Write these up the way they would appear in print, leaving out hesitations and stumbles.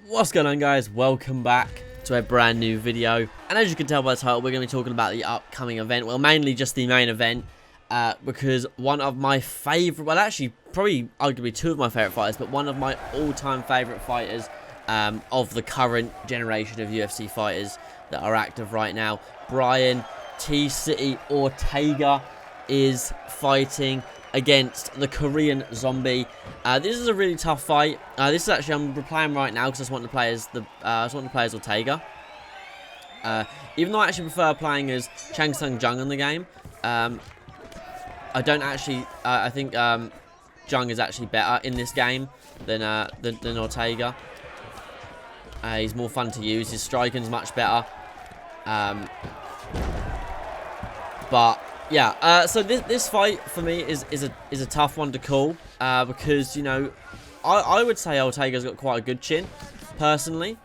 What's going on, guys? Welcome back to a brand new video. And as you can tell by the title, we're going to be talking about the upcoming event. Well, mainly just the main event, because one of my favourite, well, actually probably arguably two of my favourite fighters, but one of my all-time favourite fighters of the current generation of UFC fighters that are active right now, Brian T-City Ortega, is fighting against the Korean Zombie. This is a really tough fight. This is actually, I'm playing right now because I just want to play as Ortega. Even though I actually prefer playing as Chang Sung Jung in the game, I don't actually. I think Jung is actually better in this game than Ortega. He's more fun to use. His striking's much better. But yeah, so this fight for me is a tough one to call, because, you know, I would say Ortega's got quite a good chin, personally,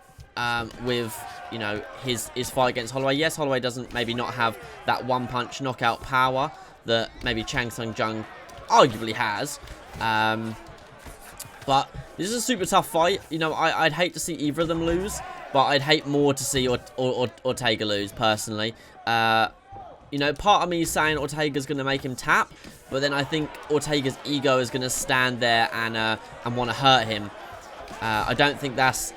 with, you know, his fight against Holloway. Yes, Holloway doesn't maybe not have that one-punch knockout power that maybe Chang Sung Jung arguably has, but this is a super tough fight. You know, I'd hate to see either of them lose, but I'd hate more to see Ortega lose, personally. You know, part of me is saying Ortega's going to make him tap, but then I think Ortega's ego is going to stand there and want to hurt him. I don't think that's,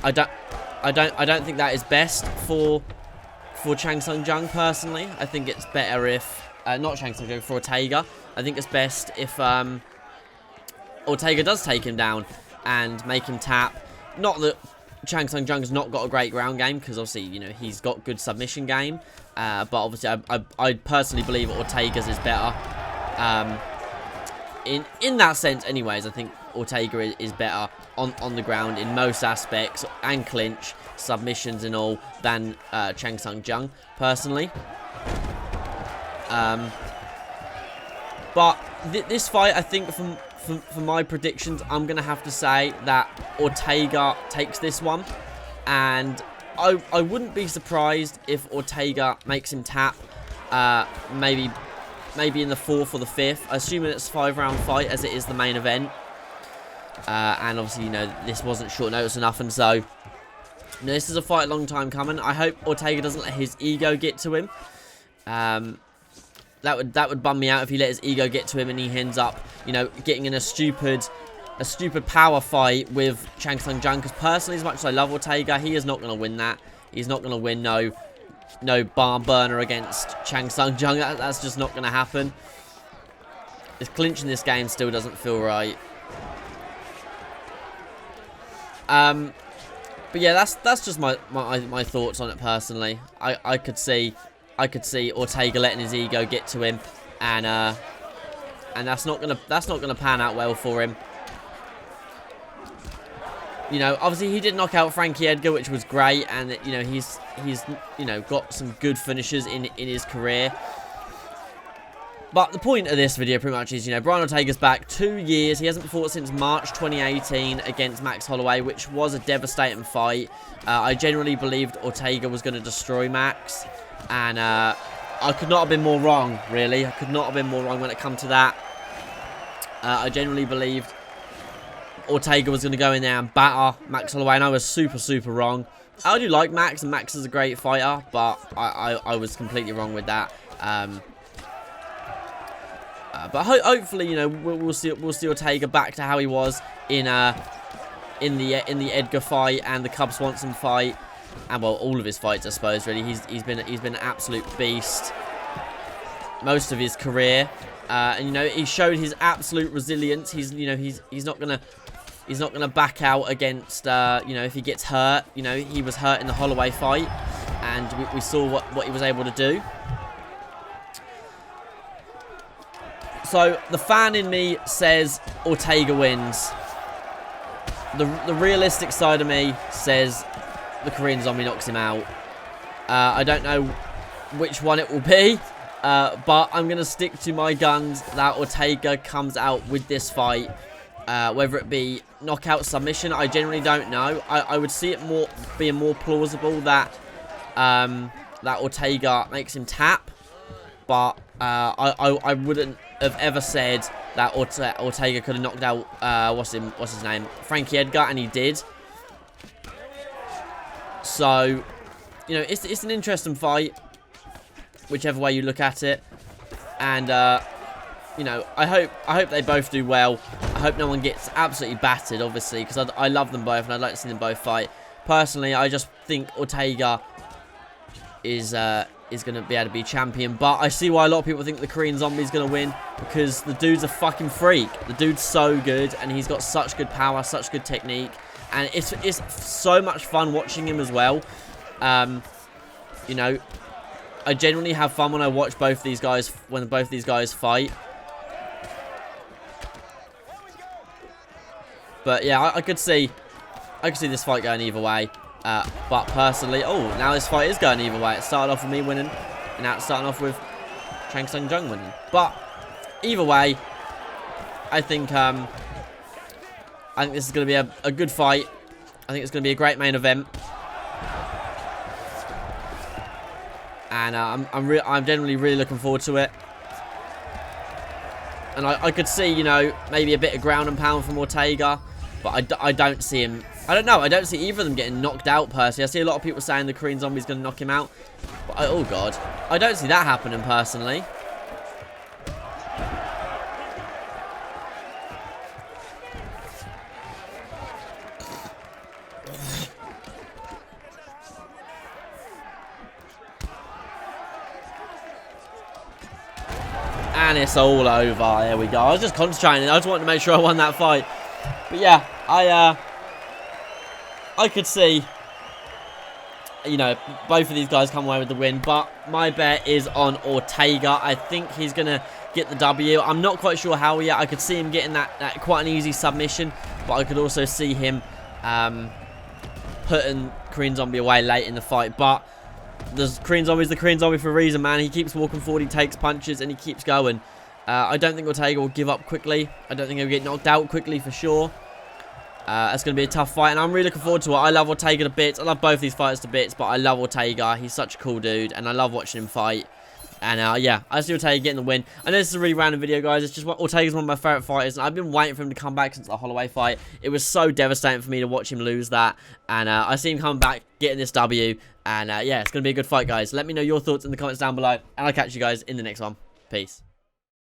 I don't think that is best for Chang Sung Jung, personally. I think it's better if not Chang Sung Jung, for Ortega. I think it's best if Ortega does take him down and make him tap. Not that Chang Sung Jung's not got a great ground game, because obviously, you know, he's got good submission game. But obviously, I personally believe Ortega's is better. In that sense, anyways, I think Ortega is better on the ground in most aspects, and clinch, submissions and all, than Chang Sung Jung, personally. But this fight, I think, for my predictions, I'm going to have to say that Ortega takes this one. And I wouldn't be surprised if Ortega makes him tap, maybe in the 4th or the 5th, assuming it's a 5-round fight, as it is the main event. And obviously, you know, this wasn't short notice enough, and so, you know, this is a fight a long time coming. I hope Ortega doesn't let his ego get to him. That would bum me out if he let his ego get to him and he ends up, you know, getting in a stupid power fight with Chang Sung Jung. Because personally, as much as I love Ortega, he is not going to win that. He's not going to win no barn burner against Chang Sung Jung. That's just not going to happen. This clinch in this game still doesn't feel right. But yeah, that's just my thoughts on it, personally. I could see Ortega letting his ego get to him, and that's not gonna pan out well for him. You know, obviously he did knock out Frankie Edgar, which was great, and you know, he's you know, got some good finishes in his career. But the point of this video pretty much is, you know, Brian Ortega's back 2 years. He hasn't fought since March 2018 against Max Holloway, which was a devastating fight. I genuinely believed Ortega was going to destroy Max, and I could not have been more wrong, really. I could not have been more wrong when it come to that. I genuinely believed Ortega was going to go in there and batter Max Holloway, and I was super wrong. I do like Max, and Max is a great fighter, but I was completely wrong with that. But hopefully, you know, we'll see Ortega back to how he was in the Edgar fight and the Cub Swanson fight, and well, all of his fights, I suppose. Really, he's been an absolute beast most of his career, and you know, he showed his absolute resilience. He's not gonna back out against you know, if he gets hurt. You know, he was hurt in the Holloway fight, and we saw what he was able to do. So, the fan in me says Ortega wins. The realistic side of me says the Korean Zombie knocks him out. I don't know which one it will be, but I'm going to stick to my guns that Ortega comes out with this fight. Whether it be knockout, submission, I generally don't know. I would see it being more plausible that Ortega makes him tap, but I wouldn't have ever said that Ortega could have knocked out what's his name, Frankie Edgar, and he did. So, you know, it's an interesting fight, whichever way you look at it. And, you know, I hope they both do well. I hope no one gets absolutely battered, obviously, because I love them both and I'd like to see them both fight. Personally, I just think Ortega is going to be able to be champion. But I see why a lot of people think the Korean Zombie's going to win, because the dude's a fucking freak. The dude's so good, and he's got such good power, such good technique. And it's so much fun watching him as well. You know, I genuinely have fun when I watch both these guys, when both these guys fight. But yeah, I could see this fight going either way. But personally, oh, now this fight is going either way. It started off with me winning, and now it's starting off with Chang Sung Jung winning. But either way, I think this is going to be a good fight. I think it's going to be a great main event, and I'm generally really looking forward to it. And I could see, you know, maybe a bit of ground and pound from Ortega, but I don't see him. I don't know. I don't see either of them getting knocked out, personally. I see a lot of people saying the Korean Zombie's going to knock him out. But oh, God. I don't see that happening, personally. And it's all over. There we go. I was just concentrating. I just wanted to make sure I won that fight. But yeah, I could see, you know, both of these guys come away with the win. But my bet is on Ortega. I think he's going to get the W. I'm not quite sure how yet. I could see him getting that quite an easy submission. But I could also see him putting Korean Zombie away late in the fight. But the Korean Zombie's the Korean Zombie for a reason, man. He keeps walking forward, he takes punches, and he keeps going. I don't think Ortega will give up quickly. I don't think he'll get knocked out quickly for sure. It's going to be a tough fight, and I'm really looking forward to it. I love Ortega to bits. I love both these fighters to bits, but I love Ortega. He's such a cool dude, and I love watching him fight. And yeah, I see Ortega getting the win. I know this is a really random video, guys. It's just Ortega's one of my favourite fighters, and I've been waiting for him to come back since the Holloway fight. It was so devastating for me to watch him lose that, and I see him coming back, getting this W, and yeah, it's going to be a good fight, guys. Let me know your thoughts in the comments down below, and I'll catch you guys in the next one. Peace.